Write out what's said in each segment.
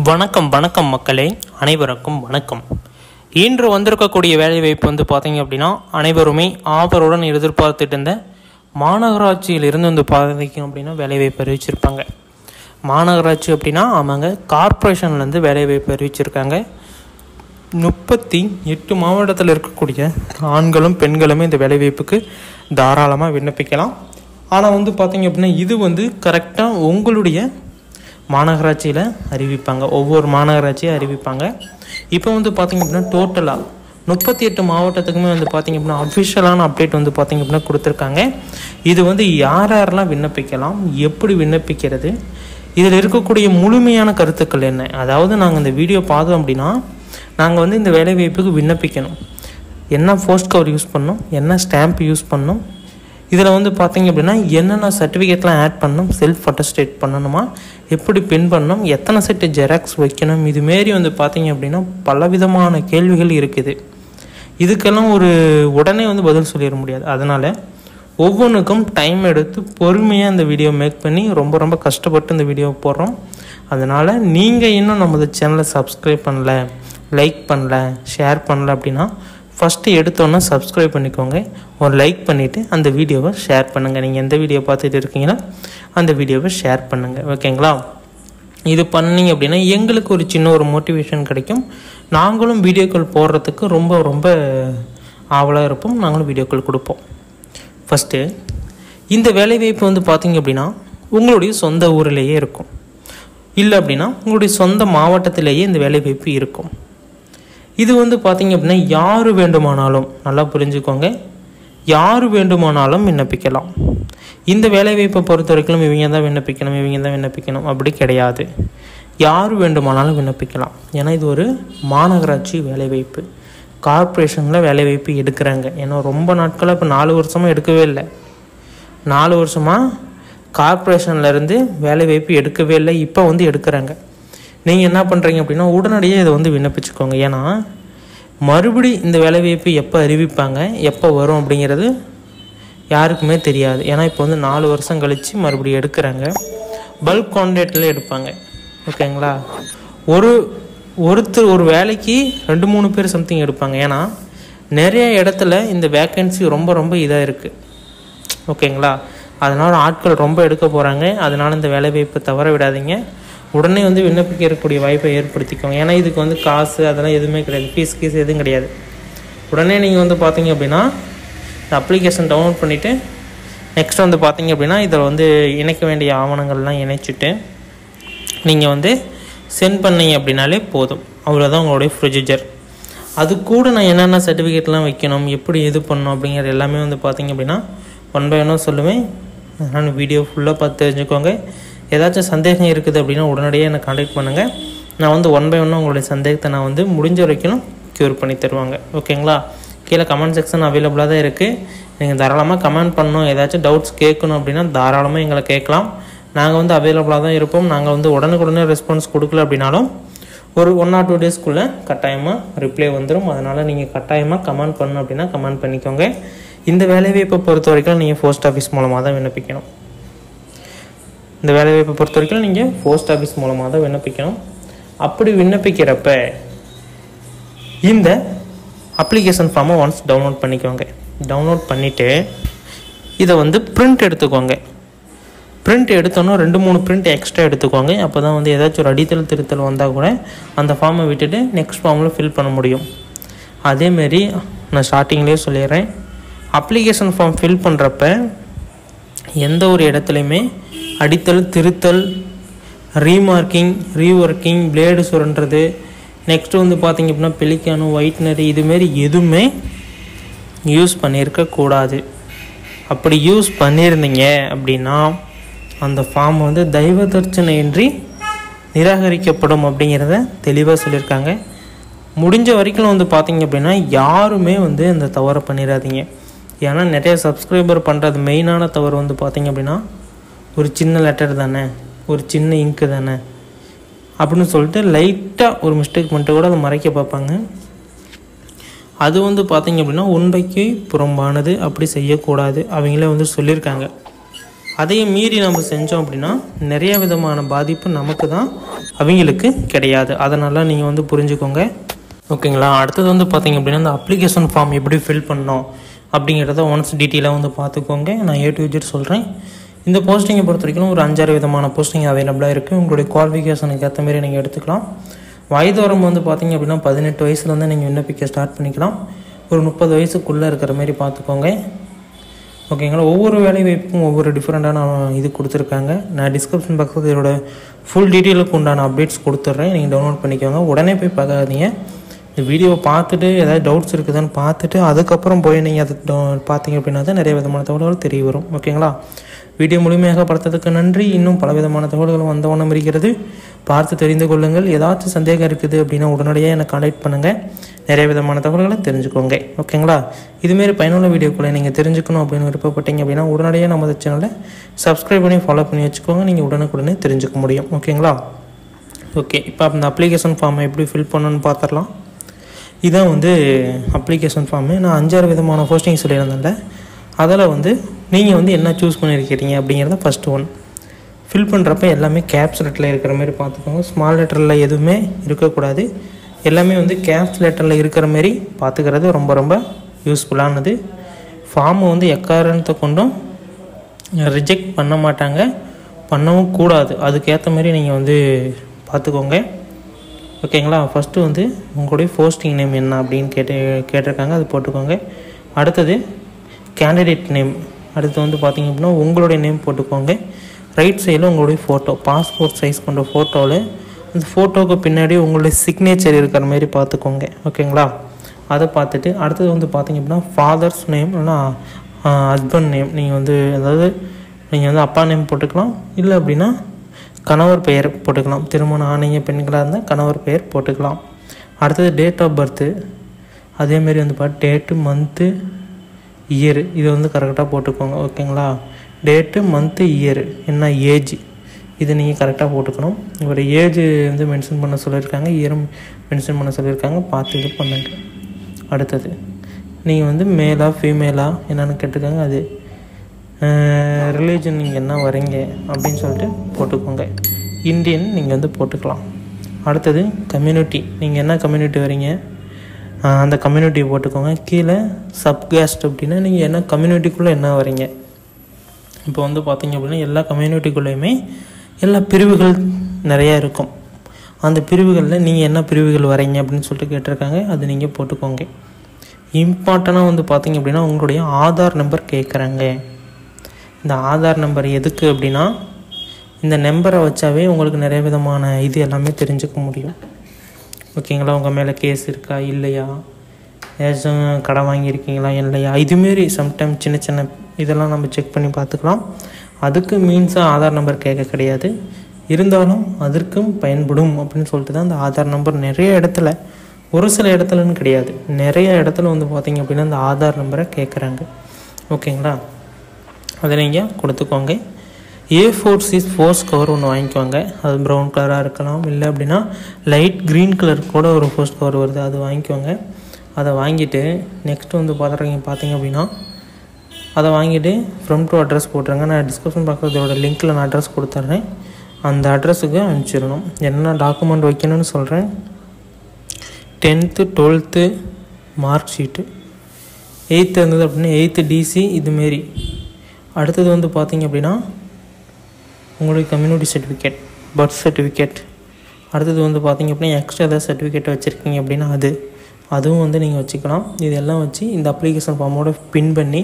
வணக்கம் வணக்கம் மக்களே, அனைவருக்கும் வணக்கம். இன்று வந்திருக்கக்கூடிய வேலைவாய்ப்பு வந்து பார்த்தீங்க அப்படின்னா, அனைவருமே ஆவலுடன் எதிர்பார்த்துட்டு இருந்த மாநகராட்சியிலிருந்து வந்து பார்த்தீங்க அப்படின்னா வேலைவாய்ப்பு அறிவிச்சிருப்பாங்க. மாநகராட்சி அப்படின்னா ஆமாங்க, கார்பரேஷன்லேருந்து வேலைவாய்ப்பு அறிவிச்சிருக்காங்க. 38 மாவட்டத்தில் இருக்கக்கூடிய ஆண்களும் பெண்களுமே இந்த வேலைவாய்ப்புக்கு தாராளமாக விண்ணப்பிக்கலாம். ஆனால் வந்து பார்த்தீங்க அப்படின்னா இது வந்து கரெக்டாக உங்களுடைய மாநகராட்சியில் அறிவிப்பாங்க. ஒவ்வொரு மாநகராட்சியும் அறிவிப்பாங்க. இப்போ வந்து பார்த்திங்க அப்படின்னா டோட்டலாக 38 மாவட்டத்துக்குமே வந்து பார்த்திங்க அப்படின்னா அஃபிஷியலான அப்டேட் வந்து பார்த்திங்க அப்படின்னா கொடுத்துருக்காங்க. இது வந்து யாரெல்லாம் விண்ணப்பிக்கலாம், எப்படி விண்ணப்பிக்கிறது, இதில் இருக்கக்கூடிய முழுமையான கருத்துக்கள் என்ன, அதாவது நாங்கள் இந்த வீடியோ பார்த்தோம் அப்படின்னா நாங்கள் வந்து இந்த வேலைவாய்ப்புக்கு விண்ணப்பிக்கணும், என்ன போஸ்ட் கவர் யூஸ் பண்ணணும், என்ன ஸ்டாம்ப் யூஸ் பண்ணணும், இதில் வந்து பார்த்திங்க அப்படின்னா என்னென்ன சர்டிஃபிகேட்லாம் ஆட் பண்ணணும், செல்ஃப் அட்டஸ்டேட் பண்ணணுமா, எப்படி பின் பண்ணணும், எத்தனை செட்டு ஜெராக்ஸ் வைக்கணும், இதுமாரி வந்து பார்த்திங்க அப்படின்னா பலவிதமான கேள்விகள் இருக்குது. இதுக்கெல்லாம் ஒரு உடனே வந்து பதில் சொல்லிட முடியாது. அதனால் ஒவ்வொன்றுக்கும் டைம் எடுத்து பொறுமையாக இந்த வீடியோ மேக் பண்ணி ரொம்ப ரொம்ப கஷ்டப்பட்டு இந்த வீடியோ போடுறோம். அதனால் நீங்கள் இன்னும் நமது சேனலை சப்ஸ்கிரைப் பண்ணல, லைக் பண்ணல, ஷேர் பண்ணல அப்படின்னா ஃபஸ்ட்டு எடுத்தோன்னே சப்ஸ்கிரைப் பண்ணிக்கோங்க. ஒரு லைக் பண்ணிவிட்டு அந்த வீடியோவை ஷேர் பண்ணுங்கள். நீங்கள் எந்த வீடியோ பார்த்துட்டு இருக்கீங்களோ அந்த வீடியோவை ஷேர் பண்ணுங்கள், ஓகேங்களா? இது பண்ணிங்க அப்படின்னா எங்களுக்கு ஒரு சின்ன ஒரு மோட்டிவேஷன் கிடைக்கும். நாங்களும் வீடியோக்கள் போடுறதுக்கு ரொம்ப ரொம்ப ஆவலாக இருப்போம். நாங்களும் வீடியோக்கள் கொடுப்போம். ஃபஸ்ட்டு இந்த வேலைவாய்ப்பு வந்து பார்த்திங்க அப்படின்னா உங்களுடைய சொந்த ஊரிலேயே இருக்கும், இல்லை அப்படின்னா உங்களுடைய சொந்த மாவட்டத்திலேயே இந்த வேலைவாய்ப்பு இருக்கும். இது வந்து பார்த்திங்க அப்படின்னா யார் வேண்டுமானாலும், நல்லா புரிஞ்சுக்கோங்க, யார் வேண்டுமானாலும் விண்ணப்பிக்கலாம். இந்த வேலைவாய்ப்பை பொறுத்த வரைக்கும் இவங்க தான் விண்ணப்பிக்கணும் அப்படி கிடையாது. யார் வேண்டுமானாலும் விண்ணப்பிக்கலாம். ஏன்னா இது ஒரு மாநகராட்சி வேலைவாய்ப்பு, கார்பரேஷனில் வேலைவாய்ப்பு எடுக்கிறாங்க. ஏன்னா ரொம்ப நாட்களாக இப்போ 4 வருஷமாக எடுக்கவே இல்லை. 4 வருஷமாக கார்பரேஷன்லேருந்து வேலைவாய்ப்பு எடுக்கவே இல்லை. இப்போ வந்து எடுக்கிறாங்க. நீங்கள் என்ன பண்ணுறீங்க அப்படின்னா உடனடியாக இதை வந்து விண்ணப்பிச்சுக்கோங்க. ஏன்னா மறுபடி இந்த வேலைவாய்ப்பு எப்போ அறிவிப்பாங்க, எப்போ வரும் அப்படிங்கிறது யாருக்குமே தெரியாது. ஏன்னா இப்போ வந்து 4 வருஷம் கழித்து மறுபடியும் எடுக்கிறாங்க. பல்க் கான்ட்ராக்டில் எடுப்பாங்க, ஓகேங்களா? ஒருத்தர் ஒரு வேலைக்கு 2-3 பேர் சம்திங் எடுப்பாங்க. ஏன்னா நிறைய இடத்துல இந்த வேக்கன்சி ரொம்ப ரொம்ப இதாக இருக்குது, ஓகேங்களா? அதனால் ஆட்கள் ரொம்ப எடுக்க போகிறாங்க. அதனால் இந்த வேலைவாய்ப்பை தவற விடாதீங்க. உடனே வந்து விண்ணப்பிக்கக்கூடிய வாய்ப்பை ஏற்படுத்திக்கோங்க. ஏன்னா இதுக்கு வந்து காசு அதெல்லாம் எதுவுமே கிடையாது, ஃபீஸ் எதுவும் கிடையாது. உடனே நீங்கள் வந்து பார்த்தீங்க அப்படின்னா இந்த அப்ளிகேஷன் டவுன்லோட் பண்ணிவிட்டு நெக்ஸ்ட் வந்து பார்த்தீங்க அப்படின்னா இதில் வந்து இணைக்க வேண்டிய ஆவணங்கள்லாம் இணைச்சிட்டு நீங்கள் வந்து சென்ட் பண்ணீங்க அப்படின்னாலே போதும். அவ்வளோதான் உங்களுடைய ப்ரொசீஜர். அது கூட நான் என்னென்ன சர்டிஃபிகேட்லாம் வைக்கணும், எப்படி இது பண்ணணும் அப்படிங்கிறது எல்லாமே வந்து பார்த்தீங்க அப்படின்னா 1 by 1 சொல்லுவேன். அதனால் வீடியோ ஃபுல்லாக பார்த்து தெரிஞ்சுக்கோங்க. ஏதாச்சும் சந்தேகம் இருக்குது அப்படின்னா உடனடியாக என்னை கான்டாக்ட் பண்ணுங்கள். நான் வந்து 1 by 1 உங்களுடைய சந்தேகத்தை நான் வந்து முடிஞ்ச வரைக்கும் க்யூர் பண்ணி தருவாங்க, ஓகேங்களா? கீழே கமெண்ட் செக்ஷன் அவைலபிளாக தான் இருக்குது. நீங்கள் தாராளமாக கமெண்ட் பண்ணணும். ஏதாச்சும் டவுட்ஸ் கேட்கணும் அப்படின்னா தாராளமாக எங்களை கேட்கலாம். நாங்கள் வந்து அவைலபிளாக தான் இருப்போம். நாங்கள் வந்து உடனுக்குடனே ரெஸ்பான்ஸ் கொடுக்கல அப்படின்னாலும் ஒரு 1 or 2 டேஸ்க்குள்ளே கட்டாயமாக ரிப்ளை வந்துடும். அதனால் நீங்கள் கட்டாயமாக கமெண்ட் பண்ணணும் அப்படின்னா கமெண்ட் பண்ணிக்கோங்க. இந்த வேலைவாய்ப்பை பொறுத்த வரைக்கும் நீங்கள் போஸ்ட் ஆஃபீஸ் மூலமாக தான் விண்ணப்பிக்கணும். இந்த வேலைவாய்ப்பை பொறுத்த வரைக்கும் நீங்கள் போஸ்ட் ஆஃபீஸ் மூலமாக தான் விண்ணப்பிக்கணும். அப்படி விண்ணப்பிக்கிறப்ப இந்த அப்ளிகேஷன் ஃபார்மை ஒன்ஸ் டவுன்லோட் பண்ணிக்கோங்க. டவுன்லோட் பண்ணிவிட்டு இதை வந்து பிரிண்ட் எடுத்துக்கோங்க. பிரிண்ட் எடுத்தோன்னா 2-3 பிரிண்ட் எக்ஸ்ட்ரா எடுத்துக்கோங்க. அப்போ தான் வந்து ஏதாச்சும் ஒரு அடித்தல் திருத்தல் வந்தால் கூட அந்த ஃபார்மை விட்டுட்டு நெக்ஸ்ட் ஃபார்மில் ஃபில் பண்ண முடியும். அதேமாரி நான் ஸ்டார்டிங்லேயே சொல்லிடுறேன், அப்ளிகேஷன் ஃபார்ம் ஃபில் பண்ணுறப்ப எந்த ஒரு இடத்துலையுமே அடித்தல் திருத்தல், ரீமார்க்கிங், ரீஒர்க்கிங், பிளேடு சுரண்டுறது, நெக்ஸ்ட்டு வந்து பார்த்திங்க அப்படின்னா பெலிக்கானு, ஒயிட்னரி, இதுமாரி எதுவுமே யூஸ் பண்ணியிருக்கக்கூடாது. அப்படி யூஸ் பண்ணியிருந்தீங்க அப்படின்னா அந்த ஃபார்ம் வந்து தெய்வ தர்ச்சனையின்றி நிராகரிக்கப்படும் அப்படிங்கிறத தெளிவாக சொல்லியிருக்காங்க. முடிஞ்ச வரைக்கும் வந்து பார்த்திங்க அப்படின்னா யாருமே வந்து அந்த தவறை பண்ணிடாதீங்க. ஏன்னா நிறைய சப்ஸ்கிரைபர் பண்ணுறது மெயினான தவறு வந்து பார்த்திங்க அப்படின்னா ஒரு சின்ன லெட்டர் தானே, ஒரு சின்ன இங்கு தானே அப்படின்னு சொல்லிட்டு லைட்டாக ஒரு மிஸ்டேக் பண்ணிட்டு கூட அதை மறைக்க பார்ப்பாங்க. அது வந்து பார்த்திங்க அப்படின்னா உண்மைக்கு புறம்பானது, அப்படி செய்யக்கூடாது. அவங்களே வந்து சொல்லியிருக்காங்க. அதையும் மீறி நம்ம செஞ்சோம் அப்படின்னா நிறைய விதமான பாதிப்பு நமக்கு தான் அவங்களுக்கு கிடையாது. அதனால் நீங்கள் வந்து புரிஞ்சுக்கோங்க. ஓகேங்களா? அடுத்தது வந்து பார்த்திங்க அப்படின்னா இந்த அப்ளிகேஷன் ஃபார்ம் எப்படி ஃபில் பண்ணோம் அப்படிங்கிறத ஒன்ஸ் டீட்டெயிலாக வந்து பார்த்துக்கோங்க. நான் A to Z சொல்கிறேன். இந்த போஸ்டிங்கை பொறுத்த வரைக்கும் ஒரு 5-6 விதமான போஸ்டிங் அவைலபிளாக இருக்குது. உங்களுடைய குவாலிஃபிகேஷனுக்கு ஏற்ற மாதிரி நீங்கள் எடுத்துக்கலாம். வயது வரம்பு வந்து பார்த்திங்க அப்படின்னா 18 வயசுலேருந்து நீங்கள் விண்ணப்பிக்க ஸ்டார்ட் பண்ணிக்கலாம். ஒரு 30 வயசுக்குள்ளே இருக்கிற மாதிரி பார்த்துக்கோங்க. ஓகேங்களா? ஒவ்வொரு வேலை வாய்ப்பும் ஒவ்வொரு டிஃப்ரெண்ட்டான இது கொடுத்துருக்காங்க. நான் டிஸ்கிரிப்ஷன் பாக்ஸில் இதோட ஃபுல் டீட்டெயிலுக்கு உண்டான அப்டேட்ஸ் கொடுத்துட்றேன். நீங்கள் டவுன்லோட் பண்ணிக்கோங்க. உடனே போய் பார்க்காதீங்க. இந்த வீடியோவை பார்த்துட்டு ஏதாவது டவுட்ஸ் இருக்குதான்னு பார்த்துட்டு அதுக்கப்புறம் போய் நீங்கள் அதை பார்த்தீங்க அப்படின்னா தான் நிறைய விதமான தகவல்கள் தெரிய வரும். ஓகேங்களா? வீடியோ முழுமையாக பார்த்ததுக்கு நன்றி. இன்னும் பல விதமான தகவல்கள் வந்தவண்ணம் இருக்கிறது. பார்த்து தெரிந்து கொள்ளுங்கள். ஏதாச்சும் சந்தேகம் இருக்குது அப்படின்னா உடனடியாக என்னை கான்டாக்ட் பண்ணுங்கள். நிறைய விதமான தகவல்களை தெரிஞ்சுக்கோங்க. ஓகேங்களா? இதுமாரி பயனுள்ள வீடியோக்களை நீங்கள் தெரிஞ்சுக்கணும் அப்படின்னு விருப்பப்பட்டீங்க அப்படின்னா உடனடியாக நம்ம சேனலை சப்ஸ்கிரைப் பண்ணி ஃபாலோ பண்ணி வச்சுக்கோங்க. நீங்கள் உடனுக்குடனே தெரிஞ்சுக்க முடியும். ஓகேங்களா? ஓகே, இப்போ அந்த அப்ளிகேஷன் ஃபார்மை எப்படி ஃபில் பண்ணணும்னு பார்த்துடலாம். இதான் வந்து அப்ளிகேஷன் ஃபார்மு. நான் 5-6 விதமான போஸ்டிங் சொல்லியிருந்தேன்ல, அதில் வந்து நீங்கள் வந்து என்ன சூஸ் பண்ணியிருக்கிறீங்க அப்படிங்கிறத ஃபஸ்ட்டு ஒன் ஃபில் பண்ணுறப்ப எல்லாமே கேப்ஸ் லெட்டரில் இருக்கிற மாதிரி பார்த்துக்கோங்க. ஸ்மால் லெட்டரில் எதுவுமே இருக்கக்கூடாது. எல்லாமே வந்து கேப்ஸ் லெட்டரில் இருக்கிற மாதிரி பார்த்துக்கிறது ரொம்ப ரொம்ப யூஸ்ஃபுல்லானது. ஃபார்மை வந்து எக்காரணத்தை கொண்டும் ரிஜெக்ட் பண்ண மாட்டாங்க, பண்ணவும் கூடாது. அதுக்கேற்ற மாதிரி நீங்கள் வந்து பார்த்துக்கோங்க. ஓகேங்களா? ஃபஸ்ட்டு வந்து உங்களுடைய போஸ்டிங் நேம் என்ன அப்படின்னு கேட்டிருக்காங்க, அது போட்டுக்கோங்க. அடுத்தது கேண்டிடேட் நேம். அடுத்து வந்து பார்த்திங்க அப்படின்னா உங்களுடைய நேம் போட்டுக்கோங்க. ரைட் சைடில் உங்களுடைய ஃபோட்டோ, பாஸ்போர்ட் சைஸ் கொண்ட ஃபோட்டோவில் அந்த ஃபோட்டோவுக்கு பின்னாடி உங்களுடைய சிக்னேச்சர் இருக்கிற மாதிரி பார்த்துக்கோங்க. ஓகேங்களா? அதை பார்த்துட்டு அடுத்தது வந்து பார்த்திங்க அப்படின்னா ஃபாதர்ஸ் நேம் இல்லைனா ஹஸ்பண்ட் நேம். நீங்கள் வந்து அதாவது நீங்கள் வந்து அப்பா நேம் போட்டுக்கலாம், இல்லை அப்படின்னா கணவர் பெயர் போட்டுக்கலாம். திருமணம் ஆணைய பெண்களாக இருந்தால் கணவர் பெயர் போட்டுக்கலாம். அடுத்தது டேட் ஆஃப் பர்த்து. அதேமாரி வந்து டேட்டு, மந்த்து, இயரு இது வந்து கரெக்டாக போட்டுக்கோங்க. ஓகேங்களா? டேட்டு, மந்த்து, இயரு, என்ன ஏஜ் இது நீங்கள் கரெக்டாக போட்டுக்கணும். ஒரு ஏஜ் வந்து மென்ஷன் பண்ண சொல்லியிருக்காங்க, இயரும் மென்ஷன் பண்ண சொல்லியிருக்காங்க, பார்த்து இது பண்ணுங்க. அடுத்தது நீங்கள் வந்து மேலா ஃபீமேலா என்னென்னு கேட்டிருக்காங்க, அது ரிலீஜன் நீங்கள் என்ன வரீங்க அப்படின்னு சொல்லிட்டு போட்டுக்கோங்க. இந்தியன் நீங்கள் வந்து போட்டுக்கலாம். அடுத்தது கம்யூனிட்டி, நீங்கள் என்ன கம்யூனிட்டி வரீங்க அந்த கம்யூனிட்டியை போட்டுக்கோங்க. கீழே சப்காஸ்ட் அப்படின்னா நீங்கள் என்ன கம்யூனிட்டிக்குள்ளே என்ன வரீங்க. இப்போ வந்து பார்த்திங்க அப்படின்னா எல்லா கம்யூனிட்டிக்குள்ளேயுமே எல்லா பிரிவுகள் நிறையா இருக்கும். அந்த பிரிவுகளில் நீங்கள் என்ன பிரிவுகள் வரீங்க அப்படின்னு சொல்லிட்டு கேட்டிருக்காங்க, அது நீங்கள் போட்டுக்கோங்க. இம்பார்ட்டனாக வந்து பார்த்திங்க அப்படின்னா உங்களுடைய ஆதார் நம்பர் கேட்குறாங்க. இந்த ஆதார் நம்பர் எதுக்கு அப்படின்னா இந்த நம்பரை வச்சாவே உங்களுக்கு நிறைய விதமான இது எல்லாமே தெரிஞ்சுக்க முடியும். ஓகேங்களா? உங்கள் மேலே கேஸ் இருக்கா இல்லையா, ஏதாச்சும் கடன் வாங்கியிருக்கீங்களா இல்லையா, இதுமாரி சம்டைம் சின்ன சின்ன இதெல்லாம் நம்ம செக் பண்ணி பார்த்துக்கலாம். அதுக்கு மீன்ஸாக ஆதார் நம்பர் கேட்க கிடையாது, இருந்தாலும் அதற்கும் பயன்படும் அப்படின்னு சொல்லிட்டு தான் அந்த ஆதார் நம்பர் நிறைய இடத்துல, ஒரு சில இடத்துலன்னு கிடையாது, நிறைய இடத்துல வந்து பார்த்திங்க அப்படின்னா அந்த ஆதார் நம்பரை கேட்குறாங்க. ஓகேங்களா? அதை நீங்கள் கொடுத்துக்கோங்க. A4 சைஸ் ஃபோர்ஸ் கவர் ஒன்று வாங்கிக்கோங்க. அது ப்ரௌன் கலராக இருக்கலாம், இல்லை அப்படின்னா லைட் க்ரீன் கலர் கூட ஒரு ஃபோர்ஸ் கவர் வருது, அது வாங்கிக்கோங்க. அதை வாங்கிட்டு நெக்ஸ்ட்டு வந்து பார்த்திங்க அப்படின்னா அதை வாங்கிட்டு ஃப்ரம் டு அட்ரஸ் போட்டுருங்க. நான் டிஸ்கிரிப்ஷன் பாக்ஸில் இதோட லிங்க்கில் நான் அட்ரஸ் கொடுத்துட்றேன். அந்த அட்ரஸுக்கு அனுப்பிச்சிடணும். என்ன டாக்குமெண்ட் வைக்கணும்னு சொல்கிறேன். 10th 12th mark sheet, 8th இருந்தது அப்படின்னா 8th DC இதுமாரி. அடுத்தது வந்து பார்த்திங்க அப்படின்னா உங்களுடைய கம்யூனிட்டி சர்டிஃபிகேட், பர்த் சர்டிஃபிகேட். அடுத்தது வந்து பார்த்திங்க அப்படின்னா எக்ஸ்ட்ரா ஏதாவது சர்டிஃபிகேட் வச்சுருக்கீங்க அப்படின்னா அதுவும் வந்து நீங்கள் வச்சுக்கலாம். இதெல்லாம் வச்சு இந்த அப்ளிகேஷன் ஃபார்மோட பின் பண்ணி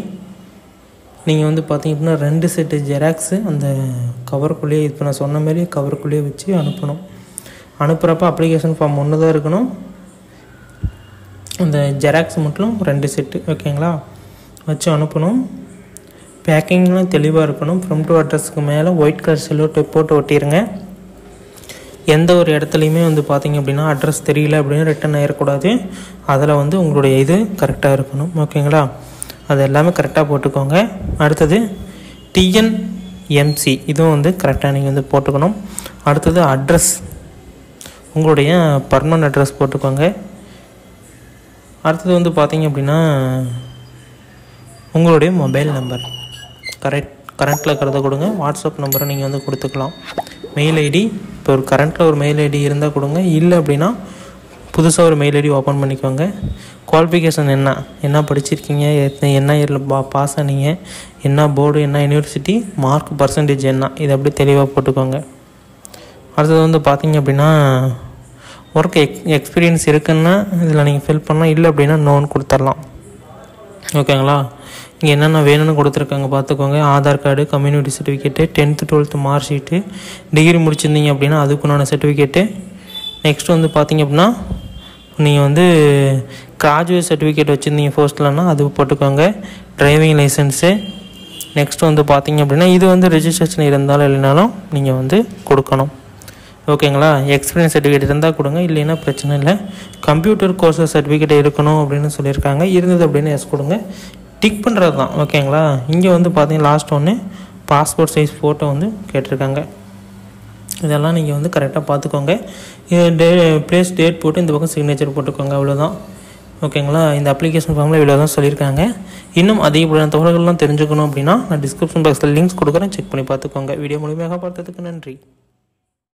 நீங்கள் வந்து பார்த்திங்க அப்படின்னா 2 செட்டு ஜெராக்ஸு அந்த கவருக்குள்ளேயே, இப்போ நான் சொன்ன மாதிரி கவருக்குள்ளேயே வச்சு அனுப்பணும். அனுப்புகிறப்ப அப்ளிகேஷன் ஃபார்ம் ஒன்று தான் இருக்கணும், அந்த ஜெராக்ஸ் மட்டும் 2 செட்டு. ஓகேங்களா? வச்சு அனுப்பணும். பேக்கிங்லாம் தெளிவாக இருக்கணும். ஃப்ரம் டு அட்ரஸுக்கு மேலே ஒயிட் கலர் செல்லோ டேப் போட்டு ஒட்டிடுங்க. எந்த ஒரு இடத்துலையுமே வந்து பார்த்திங்க அப்படின்னா அட்ரஸ் தெரியல அப்படின்னு ரிட்டன் ஆகிடக்கூடாது. அதில் வந்து உங்களுடைய இது கரெக்டாக இருக்கணும். ஓகேங்களா? அது எல்லாமே கரெக்டாக போட்டுக்கோங்க. அடுத்தது TNMC இதுவும் வந்து கரெக்டாக நீங்கள் வந்து போட்டுக்கணும். அடுத்தது அட்ரஸ், உங்களுடைய பர்மனன்ட் அட்ரஸ் போட்டுக்கோங்க. அடுத்தது வந்து பார்த்திங்க அப்படின்னா உங்களுடைய மொபைல் நம்பர் கரண்ட்டில் இருக்கிறத கொடுங்க. வாட்ஸ்அப் நம்பரை நீங்கள் வந்து கொடுத்துக்கலாம். மெயில் ஐடி, இப்போ ஒரு கரண்ட்டில் ஒரு மெயில் ஐடி இருந்தால் கொடுங்க. இல்லை அப்படின்னா புதுசாக ஒரு மெயில் ஐடி ஓப்பன் பண்ணிக்கோங்க. குவாலிஃபிகேஷன் என்ன படிச்சிருக்கீங்க, என்ன இயரில் பாஸ் ஆனீங்க, என்ன போர்டு, என்ன யூனிவர்சிட்டி, மார்க் பர்சன்டேஜ் என்ன, இதை அப்படியே தெளிவாக போட்டுக்கோங்க. அடுத்தது வந்து பார்த்தீங்க அப்படின்னா ஒர்க் எக்ஸ்பீரியன்ஸ் இருக்குன்னா இதில் நீங்கள் ஃபில் பண்ணலாம். இல்லை அப்படின்னா நோன்னு கொடுத்துடலாம். ஓகேங்களா? இங்கே என்னென்ன வேணும்னு கொடுத்துருக்காங்க பார்த்துக்கோங்க. Aadhaar card, community certificate, 10th 12th mark sheet, degree முடிச்சிருந்தீங்க அப்படின்னா அதுக்குண்டான சர்டிஃபிகேட்டு. நெக்ஸ்ட் வந்து பார்த்திங்க அப்படின்னா நீங்கள் வந்து கிராஜுவேட் சர்டிஃபிகேட் வச்சுருந்தீங்க ஃபர்ஸ்ட்லன்னா அது போட்டுக்கோங்க. Driving licence. நெக்ஸ்ட் வந்து பார்த்திங்க அப்படின்னா இது வந்து ரெஜிஸ்ட்ரேஷன் இருந்தாலும் இல்லைனாலும் நீங்கள் வந்து கொடுக்கணும். ஓகேங்களா? எக்ஸ்பீரியன்ஸ் சர்டிஃபிகேட் இருந்தால் கொடுங்க, இல்லைன்னா பிரச்சனை இல்லை. கம்ப்யூட்டர் கோர்ஸஸ் சர்டிஃபிகேட் இருக்கணும் அப்படின்னு சொல்லியிருக்காங்க. இருந்தது அப்படின்னு எஸ் கொடுங்க. டிக் பண்ணுறது தான். ஓகேங்களா? இங்கே வந்து பார்த்தீங்கன்னா லாஸ்ட் ஒன்று பாஸ்போர்ட் சைஸ் ஃபோட்டோ வந்து கேட்டிருக்காங்க. இதெல்லாம் நீங்கள் வந்து கரெக்டாக பார்த்துக்கோங்க. ப்ளேஸ் டேட் போட்டு இந்த பக்கம் சிக்னேச்சர் போட்டுக்கோங்க. அவ்வளோதான். ஓகேங்களா? இந்த அப்ளிகேஷன் ஃபார்மில் இவ்வளோ தான் சொல்லியிருக்காங்க. இன்னும் அதிகப்படியான தகவல்கள்லாம் தெரிஞ்சுக்கணும் அப்படின்னா நான் டிஸ்கிரிப்ஷன் பாக்ஸில் லிங்க்ஸ் கொடுக்குறேன், செக் பண்ணி பார்த்துக்கோங்க. வீடியோ முழுமையாக பார்த்ததுக்கு நன்றி.